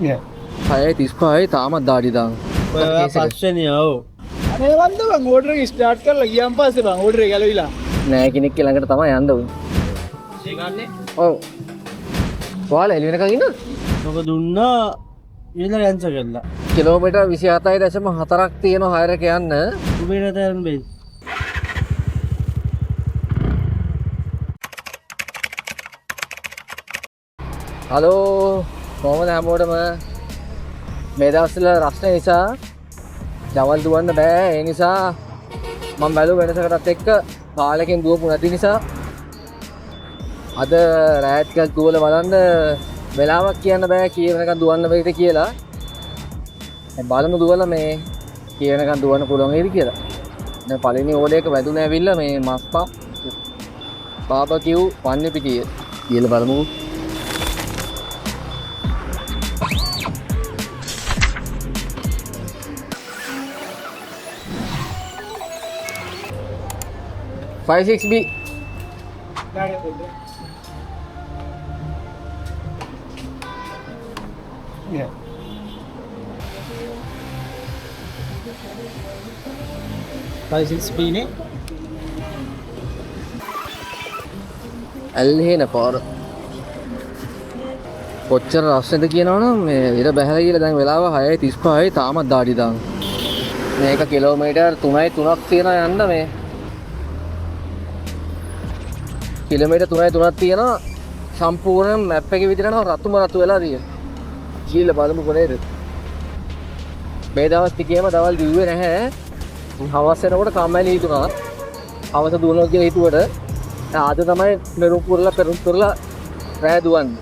නෑ. 6:35යි තාමත් දාඩි දාන. ඔය පස්වෙනි ඔව්. අනේ වන්ද මං ඕඩර් එක ස්ටාර්ට් කරලා ගියාන් පස්සේ මං ඕඩර් එක ගැලවිලා. නෑ කෙනෙක් ළඟට තමයි යන්න ඕනේ. ඒ ගන්නේ. ඔව්. ඔයාලා එළි වෙනකන් ඉන්නවද? ඔබ දුන්නා ඊළඟ කැන්සල් කළා. කිලෝමීටර් 27.4ක් තියෙනවා හයර් එක යන්න. උඹේ රටෙන් බෙයි. හලෝ කොහොමද හැමෝටම මේ දවස්වල රස්නේ නිසා දවල් දුවන්න බෑ. ඒ නිසා මම බැලුව වෙනසකටත් එක්ක කාලෙකින් දුවපු නැති නිසා අද රෑත් එකක් දුවලා බලන්න වෙලාවක් කියන්න බෑ කීයනකන් දුවන්න බැරිද කියලා. දැන් බලමු දුවලා මේ කීයනකන් දුවන්න පුළුවන් වේද කියලා. දැන් පළවෙනි ඕඩර් එක වැදුනේ ඇවිල්ලා මේ මස්පා බාබකියු වන්නේ පිටිය. කියලා බලමු. $56B. Yeah. $56 ඇල්හේන පාර කොච්චර රස්සද කියනවනම් මේ ඉර බැහැලා කියලා දැන් වෙලාව 6:35යි තාමත් දාඩි දාන. මේක කිලෝමීටර් 3.3ක් තියෙනවා යන්න මේ. කිලෝමීටර් 3.3ක් තියෙනවා සම්පූර්ණ මැප් එකේ විදිහට නම් රතුම රතු වෙලා තියෙනවා. කියලා බලමු කොහේද. මේ දවස් ටිකේම දවල් දිව්වේ නැහැ. හවස් වෙනකොට කම්මැලි හිතුණා. හවස දුවනවා කියලා හිතුවට අද තමයි මෙරුම් පුරලා රෑ දුවන්නේ.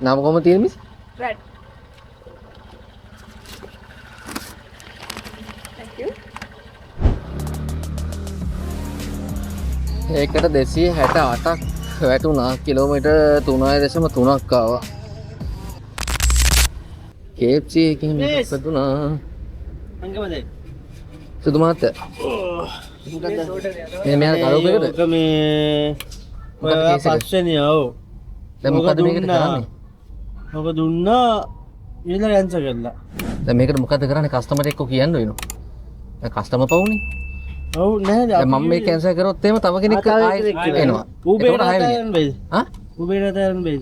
नाम කොහොමද තියෙන්නේ මිස්? Red. Thank you. ඒකට 268ක් වැටුණා. කිලෝමීටර් 3.3ක් ආවා. KFC එකකින් වැටුණා. අංගමද? සුදු මහත්තයා. මේ මෙයා කරුප එකද? ඔක මේ ඔය පස්වෙනි ඔව්. දැන් මොකද මේකට කරන්නේ? ඔබ දුන්නා ඊළඟ කැන්සල් කළා. දැන් මේකට මොකද කරන්නේ? කස්ටමර් එක්ක කියන්න වෙනවා. දැන් කස්ටමර් පවුනේ. ඔව් නෑ දැන් මම මේ කැන්සල් කරොත් එහෙම තව කෙනෙක් ආයෙත් එනවා. උබේ රටෙන් බෙයි. හා? උබේ රටෙන් බෙයි.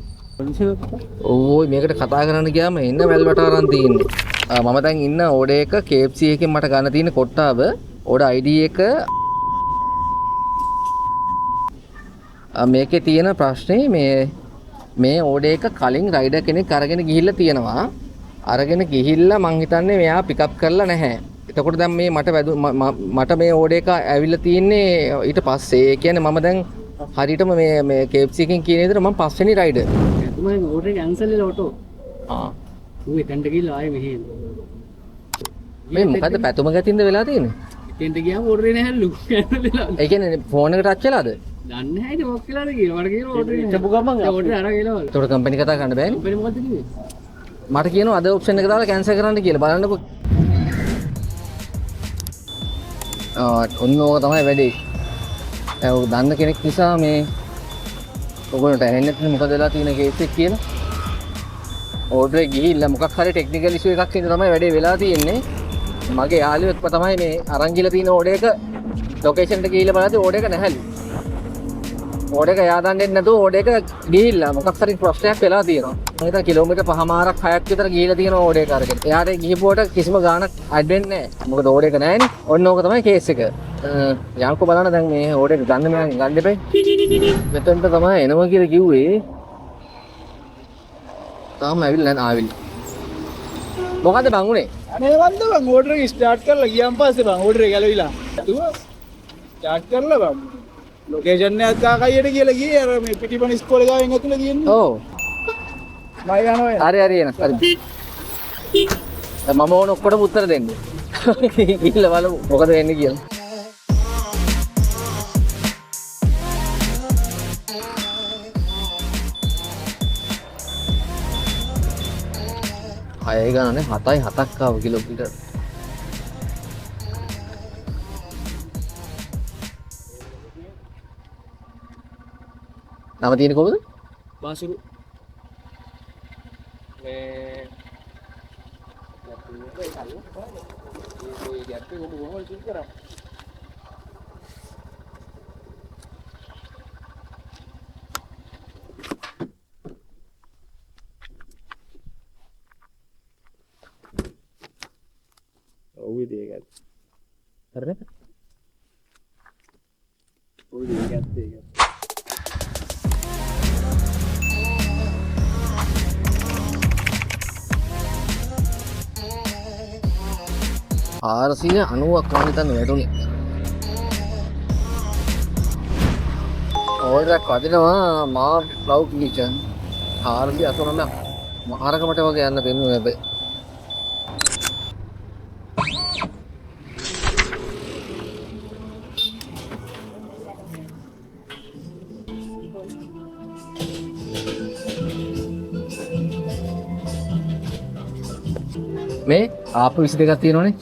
ඕයි මේකට කතා කරන්න ගියාම එන්න වැල්වට අරන් තියෙන්නේ. මම දැන් ඉන්න ඕඩර් එක KFC එකෙන් මට ගන්න තියෙන කොට්ටාව ඕඩර් ID එක මේකේ තියෙන ප්‍රශ්නේ මේ ඕඩර් එක කලින් රයිඩර් කෙනෙක් අරගෙන ගිහිල්ලා තියෙනවා. අරගෙන ගිහිල්ලා මං හිතන්නේ මෙයා පිකප් කරලා නැහැ. එතකොට දැන් මේ මට මේ ඕඩර් එක ඇවිල්ලා තියෙන්නේ ඊට පස්සේ. ඒ කියන්නේ මම දැන් හරියටම මේ KFC එකෙන් කියන විදිහට මම පස්වෙනි රයිඩර්. මම ඕඩර් එක කැන්සල් වෙලා ඔටෝ. ඌ එතනට ගිහලා ආයේ මෙහෙ. මේ මොකද්ද පැතුම ගැතින්ද වෙලා තියෙන්නේ? එතනට ගියාම ඕඩර් එක නැහැලු. කැන්සල් වෙලා. ඒ කියන්නේ ෆෝන් එකට ටච් වෙලාද? දන්නේ නැහැ ඉතින් මොකක් කියලාද කියලා. මට කියනවා ඕඩර් එක ඉච්චපු ගමන් ඕඩර් අරන් එනවා. ඒතකොට කම්පැනි කතා කරන්න බෑනේ. කම්පැනි මොකද්ද කිව්වේ? මට කියනවා අද ඔප්ෂන් එක දාලා කැන්සල් කරන්න කියලා. බලන්නකෝ. ඔන්න ඕක තමයි වැඩේ. දැන් ඔක දන්න කෙනෙක් නිසා මේ ඔයගොල්ලන්ට ඇහෙන්නේ නැත්නම් මොකද වෙලා තියෙන කේස් එක කියලා. ඕඩර් එක ගිහිල්ලා මොකක් හරි ටෙක්නිකල් ඉෂුව එකක් හින්දා තමයි වැඩේ වෙලා තියෙන්නේ. මගේ යාළුවෙක් තමයි මේ අරන් ගිහලා තියෙන ඕඩර් එක ලොකේෂන් එකට ගිහිල්ලා බලද්දී ඕඩර් එක නැහැලු. ඕඩර් එක යා දන්නේ නැතුව ඕඩර් එක ගිහිල්ලා මොකක් හරි ප්‍රශ්නයක් වෙලා තියෙනවා. මම හිතා කිලෝමීටර් 5මාරක් 6ක් විතර ගිහිල්ලා තියෙන ඕඩර් එක අරගෙන. එයාට ගිහිපුවට කිසිම ගාණක් ඇඩ් වෙන්නේ නැහැ. මොකද ඕඩර් එක නැහැනේ. ඔන්න ඕක තමයි කේස් එක. යන්කෝ බලන්න දැන් මේ ඕඩර් එක ගන්න මෙයා ගන්න දෙපේ. මෙතනට තමයි එනවා කියලා කිව්වේ. තාම ඇවිල්ලා නැහැ ආවිල්ලා. මොකද්ද බං උනේ? අනේ වන්ද මං ඕඩර් එක ස්ටාර්ට් කරලා ගියාන් පස්සේ මං ඕඩර් එක ගැලවිලා. ස්ටාර්ට් කරලා බං ලොකේෂන් එකක් කාකයියට කියලා ගියේ අර මේ පිටිපණ ඉස්කෝලේ ගාවෙන් ඇතුලේ තියෙන්නේ. ඔව්. මම යනවා. හරි එන. හරි. මම ඕන ඔක්කොටම උත්තර දෙන්න. ගිහිල්ලා බලමු මොකද වෙන්නේ කියලා. 6 ගණනේ 7.7ක් ආව කිලෝමීටර්. නම තියෙන්නේ කොහොමද? බාසුරු ඔව් ඒක. හරිද? ඔව් ඒක. ආරසිය 90ක් වගේ තන වැටුනේ. ඕල්ඩක් වදිනවා මා ලව් කිචන් 489 මහරකමට වගේ යන්න පෙන්නුනේ හැබැයි. මේ ආපු 22ක් තියෙනවනේ.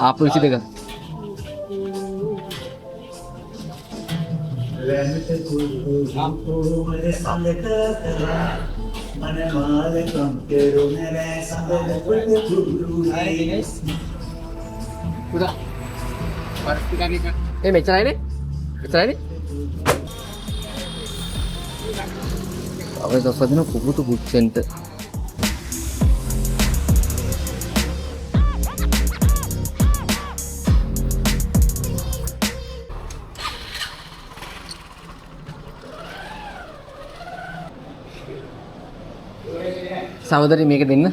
ආපු 22ක්. උදා. මෙච්චරයිනේ. මෙච්චරයිනේ. අපේ දවසදින කුබුතු බුක් සෙන්ටර්. සහෝදරි මේක දෙන්න.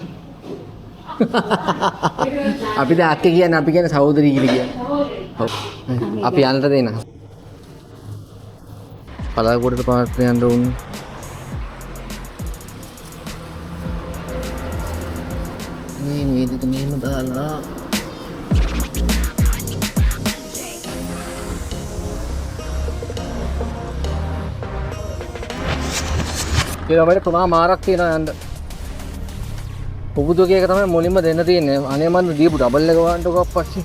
අපි දැන් අක්කේ කියන්නේ අපි කියන්නේ සහෝදරි කියලා කියන්නේ. ඔව්. අපි යන්නට දෙන්න. පළාගොඩට පාත් යන්න ඕන. මේ මේක මෙහෙම දාලා. කිලෝමීටර් 3මාරක් තියෙනවා යන්න. පුබුදුගේ එක තමයි මුලින්ම දෙන්න තියෙන්නේ. අනේ මන් දීපු ඩබල් එක වන්නටකෝ පස්සේ.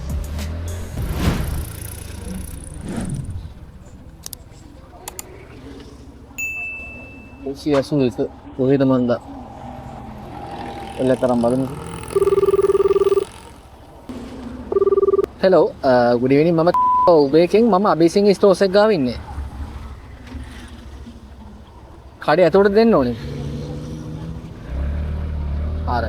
ඔසියසු එක කොහෙද මන්ද? එල්ලතරම් බලමු. hello good evening මම උබේකෙන් මම අබේසිංහ ස්ටෝර්ස් එක ගාව ඉන්නේ. කඩේ ඇතුළට දෙන්න ඕනේ. ආර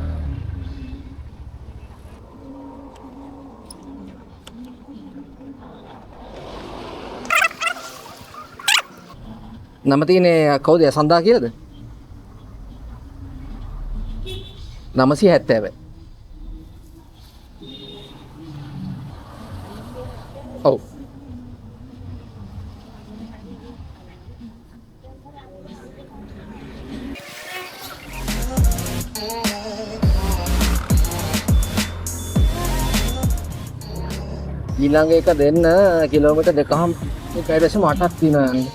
නම තියෙන්නේ කවුද? සඳා කියලාද? 970. ඔව්. ඊළඟ එක දෙන්න කිලෝමීටර් 2.8ක් තියෙනවා යන්නේ.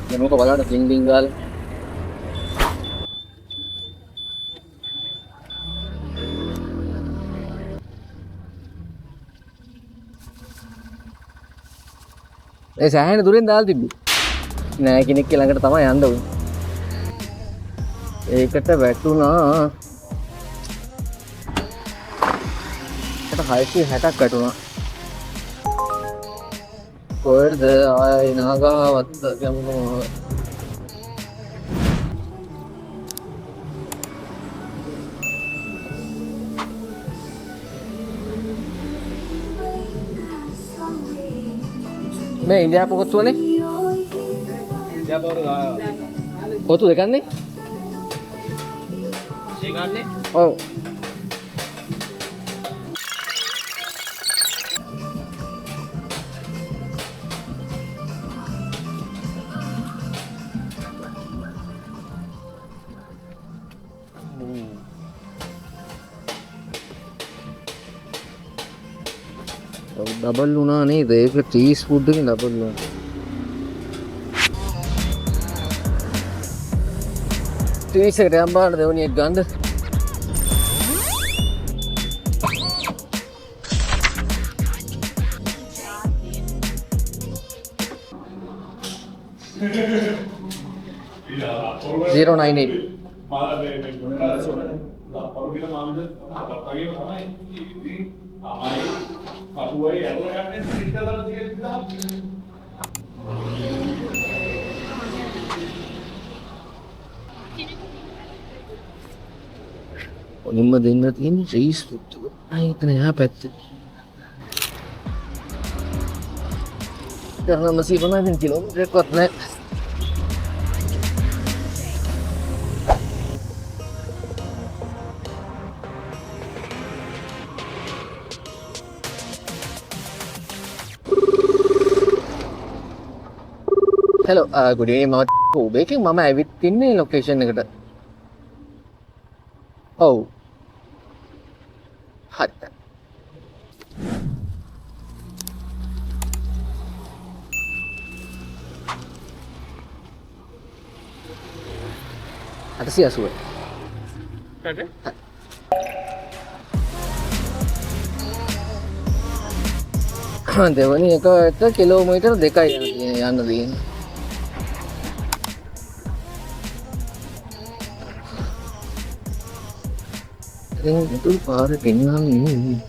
දැන් මොකද බලන්න ඩිං ඩිං ගාලා. ඒ සෑහෙන දුරින් දාලා තිබ්බේ. නෑ කෙනෙක් ළඟට තමයි යන්න ඕනේ. ඒකට වැටුණා. ඒකට 660ක් වැටුණා. කොහෙද ආයි නාගාවත්ත ගමු. මේ ඉන්දියාපු කොත්තුවනේ? ඉන්දියාපු කොත්තු දෙකන්නේ? දෙකන්නේ? ඔව්. डबल लूना नहीं देख चीज फूड की डबल लूना तीन से ग्राम बांट दे उन्हें एक गंद 098. ඔනින්ම දෙන්න තියෙන්නේ ශ්‍රී ස්තුතිය. එතන එහා පැත්තේ. දැන් masih pernah kilometerක්වත් නැහැ. Hello, good evening. මම උබේකින් මම ඇවිත් ඉන්නේ ලොකේෂන් එකට. ඔව්. හරි. අටසිය අසුව. දෙවනි එකට කිලෝමීටර් 2යි යන්න තියෙන්නේ. itu පාර පෙන්වන්නේ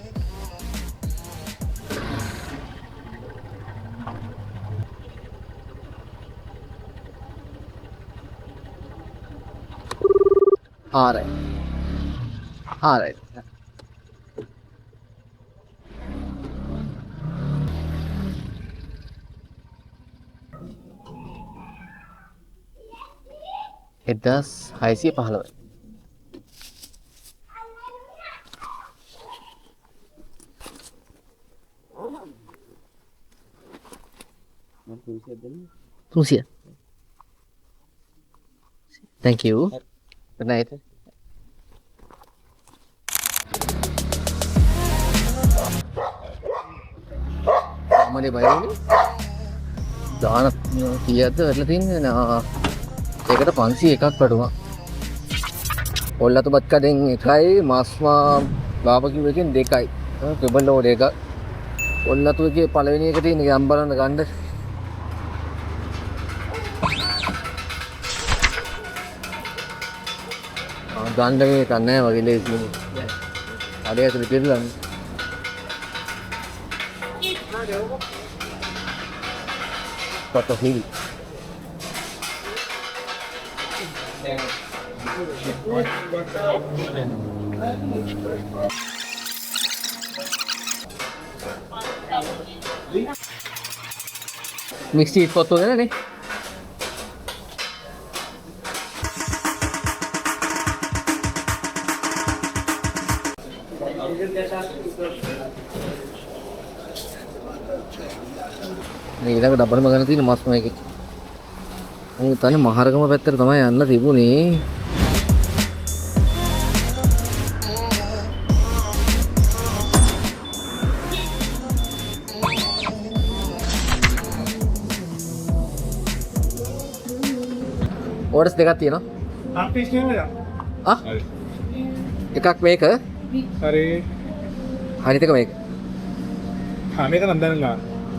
alright එදස් 615 Tunggu. Thank you. Good night. Mana bayar ni? Dah nak tiada tu, ada ting na. Ekata 501ක් පඩුවා. ඔල්ලතු බත් කඩෙන් 1යි, මාස්මා බාබකියු එකෙන් 2යි. ට්‍රිපල් ඕඩර් එක. ඔල්ලතු එකේ පළවෙනි එක තියෙන එක අම්බලන්න ගන්න. ගාන්ඩගේ කන්නේ වගේ ලේසි. අඩේ ඇතුලේ පිරලන්නේ. Cut of heel. Mixed foto है ना नहीं? මේ ඊළඟ ඩබරම ගන්න තියෙන මාස් මේකේ. මම හිතන්නේ මහරගම පැත්තට තමයි යන්න තිබුණේ. ඕඩර්ස් දෙකක් තියෙනවා. ආපිස් නෙමෙයි. ආ? එකක් මේක. හරි. අනිත් එක මේක. මේක නම් දැනගා.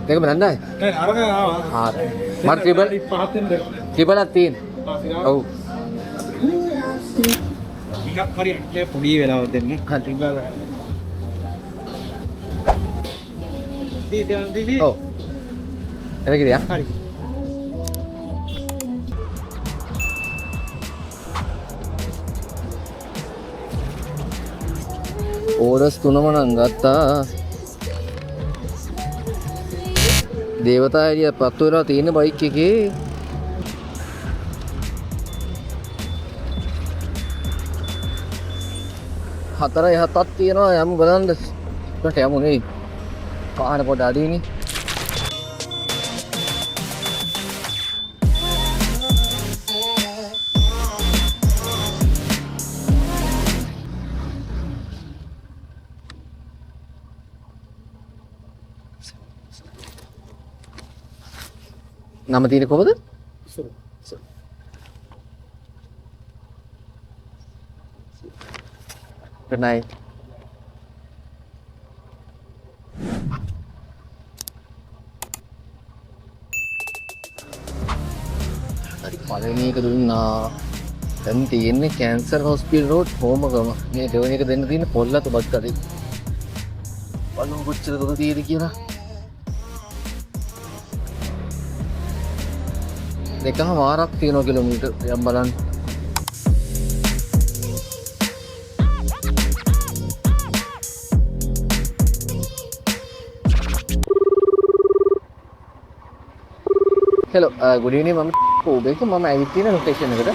දෙකම නන්නයි. නෑ අරක ආවා. මට ට්‍රිපල් ට්‍රිපල්ක් තියෙන. ඔව්. ටිකක් හරි ඇටේ පොඩි වෙලාවක් දෙන්න. ට්‍රිපල්. දී. ඔව්. එතන කිරියා. හරි. ඕඩර්ස් 3ම නම් ගත්තා. දේවතා එළිය පත්තු වෙලා තියෙන බයික් එකේ හතරයි හතක් තියෙනවා. යමු බලන්න. ඊට යමු නේ. පාන පොඩ අඩියනේ. නම තියෙන්නේ කොහොමද? Good night. පළවෙනි එක දුන්නා. දැන් තියෙන්නේ කැන්සර් හොස්පිටල් රෝඩ් හෝමගම. මේ දෙවෙනි එක දෙන්න තියෙන්නේ පොල්ලතු බස් කඩේ. බලමු කොච්චර දුර තියෙද කියලා. දෙකම වාරක් තියෙනවා කිලෝමීටර් යම් බලන්න. hello good evening මම කෝබේක මම ඇවිත් තියෙන ලොකේෂන් එකට.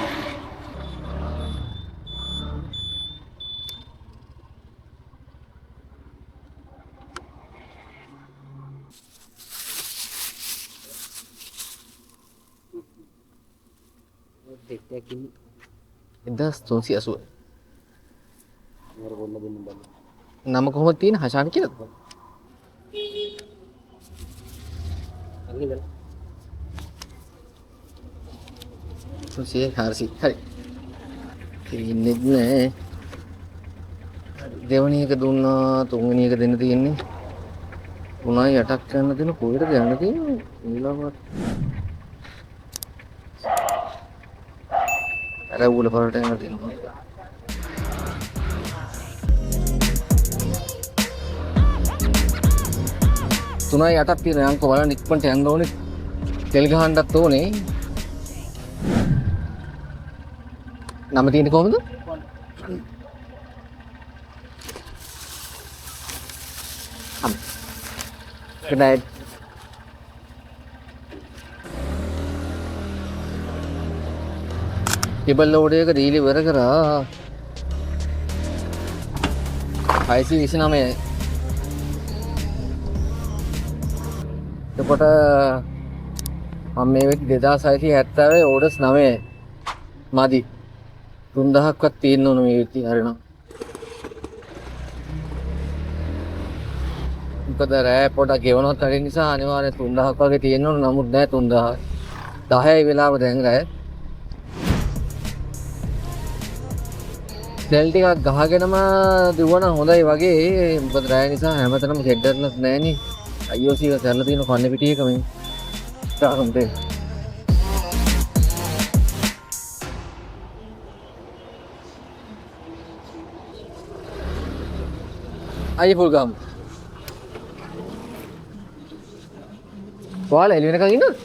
එදස් 380 නම කොහොමද තියෙන හෂාන් කියලාද? හරි ඉන්නෙත් නෑ. දෙවෙනි එක දුන්නා, තුන්වෙනි එක දෙන්න තියෙන්නේ 3.8ක් ගන්න දෙන කොහෙද යන්න තියෙන්නේ ඊළඟට අර උල පරට යන්න තියෙනවා. තුනයි 8ක් තියෙන යන්කෝ බලන්න ඉක්මනට යන්න ඕනේ. තෙල් ගහන්නත් ඕනේ. නම තියෙන්නේ කොහමද? good night. ටේබල් ලෝඩ් එක දීලා ඉවර කරා. 629. එතකොට මම මේ වෙත් 2670 ඕඩර්ස් 9 මදි. 3000ක්වත් තියෙන්න ඕන මේ වෙත් හරිනම්. මොකද රෑ පොඩක් ගෙවනවත් හරි නිසා අනිවාර්යෙන් 3000ක් වගේ තියෙන්න ඕන. නමුත් නෑ 3000. 10යි වෙලාව දැන් රෑ. සෙල් ටිකක් ගහගෙනම දුවන හොඳයි වගේ. මොකද රෑ නිසා හැමතැනම හෙඩර්ලස් නෑනේ. IOC එක කරලා තියෙන කන්නේ පිටිය එක මේ. තාරම්තේ. අය ෆුල් ගාමු. ඔයාලා එළි වෙනකන් ඉන්නවද?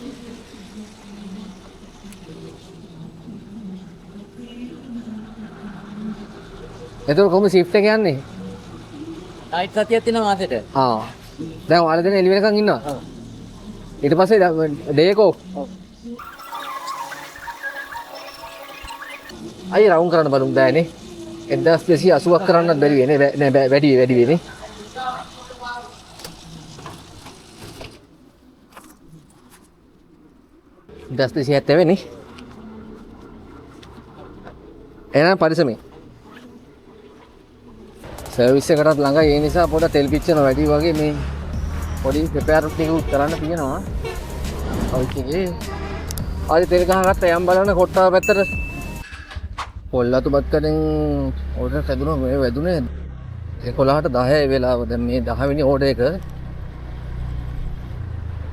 එතකොට කොහොමද shift එක යන්නේ? ආයිත් සතියක් තියෙනවා මාසෙට. දැන් ඔයාලා දෙන එළි වෙනකන් ඉන්නවා. ඊට පස්සේ ඩේකෝ. අය රවුන්ඩ් කරන්න බලමු දැනේ. 1280ක් කරන්නත් බැරි වෙන්නේ. නෑ වැඩි වෙන්නේ. Das sihat වෙන්නේ. එහෙනම් පරිස්සමෙන්. සර්විස් එකටත් ළඟයි ඒ නිසා පොඩ තෙල් පිච්චෙන වැඩි වගේ මේ පොඩි රිපෙයාර් ටිකක් කරන්න තියෙනවා. ඔයිකේ. ආයෙ තෙල් ගහගත්ත යම් බලන්න කොට්ටාව පැත්තට පොල්ලතු බත් කඩෙන් ඕඩර් හැදුණා මේ වැදුනේ 11ට 10 වෙලාව. දැන් මේ 10 වෙනි ඕඩර් එක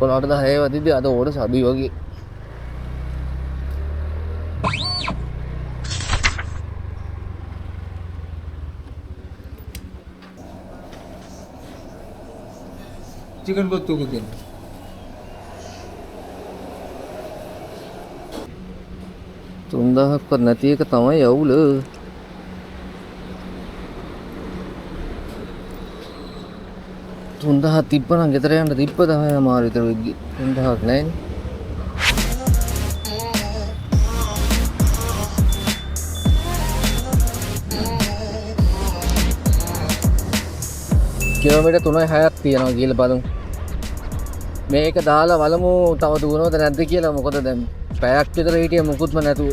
11ට 10 වදිද්දි අද ඕඩර් සබි වගේ. चिकन कोत्तू को देना 3000ක්වත් නැති එක තමයි අවුල. තුන්දහක් තිබ්බනම් ගෙදර යන්න තිබ්බ 10 අමාරු විතර වෙද්දි 3000ක් නැහැනේ. කිලෝමීටර් 3.6ක් තියෙනවා කියලා බලමු. මේක දාලා බලමු තව දුවනවද නැද්ද කියලා. මොකද දැන් පැයක් විතර හිටියේ මොකුත්ම නැතුව.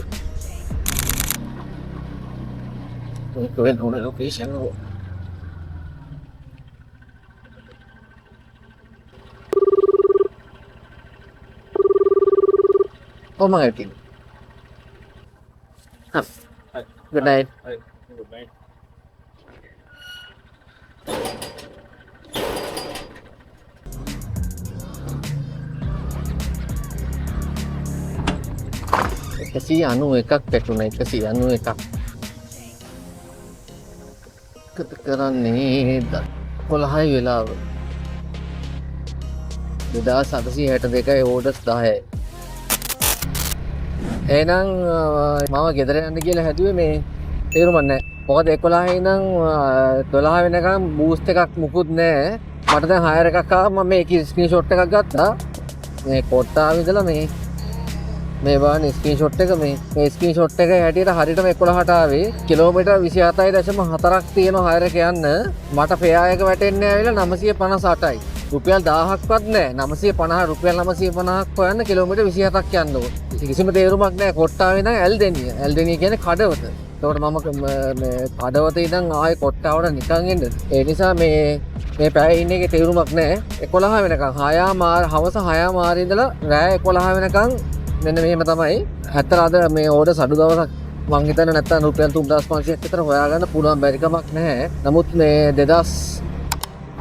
කොහෙන්ද උන ලොකේෂන් එක? Oh my god. Good night. good night. 191ක් පැටුණා 191ක්. කත කරන්නේ 11යි වෙලාව. 2762යි ඕඩර්ස් 10යි. එහෙනම් මම ගෙදර යන්න කියලා හැදුවේ මේ තේරුම් නැහැ. මොකද 11යි නම් 12 වෙනකම් බූස්ට් එකක් මුකුත් නැහැ. මට දැන් හයර් එකක් ආවා. මම මේකේ ස්ක්‍රීන්ෂොට් එකක් ගත්තා. මේ කොට්ටාව ඉඳලා මේ බලන්න ස්ක්‍රීන්ෂොට් එක මේ ස්ක්‍රීන්ෂොට් එක හැටියට හරියටම 11ට ආවේ. කිලෝමීටර් 27.4ක් තියෙන හයර් එක යන්න. මට ෆෙයා එක වැටෙන්නේ ආවිලා 958යි. රුපියල් 1000ක්වත් නැහැ. 950 රුපියල් 950ක් හොයන්න කිලෝමීටර් 27ක් යන්න ඕන. කිසිම තේරුමක් නැහැ. කොට්ටාවේ ඉඳන් ඇල්දෙනිය. ඇල්දෙනිය කියන්නේ කඩවත. ඒකට මම මේ කඩවත ඉඳන් ආයේ කොට්ටාවට නිකන් එන්න. ඒ නිසා මේ පැය ඉන්න එකේ තේරුමක් නැහැ. 11 වෙනකන් හවස 6 මාර ඉඳලා රෑ 11 වෙනකන් මෙන්න මෙහෙම තමයි. ඇත්තට අද මේ ඕඩර් අඩු දවසක් මං හිතන්නේ නැත්තම් රුපියල් 3500ක් විතර හොයාගන්න පුළුවන් බැරි කමක් නැහැ. නමුත් මේ 2000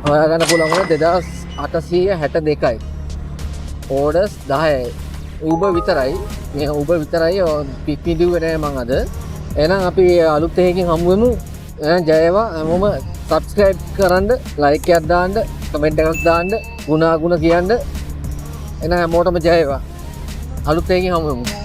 හොයාගන්න පුළුවන් වුණේ 2862යි. ඕඩර්ස් 10යි. Uber විතරයි. මේ Uber විතරයි පික් විදිුවේ නෑ මං අද. එහෙනම් අපි අලුත් එකකින් හමු වෙමු. එහෙනම් ජය වේවා. හැමෝම subscribe කරන්න, like එකක් දාන්න, comment එකක් දාන්න, ගුණ කියන්න. එහෙනම් හැමෝටම ජය වේවා. අලුත් එකකින් හමු වෙමු.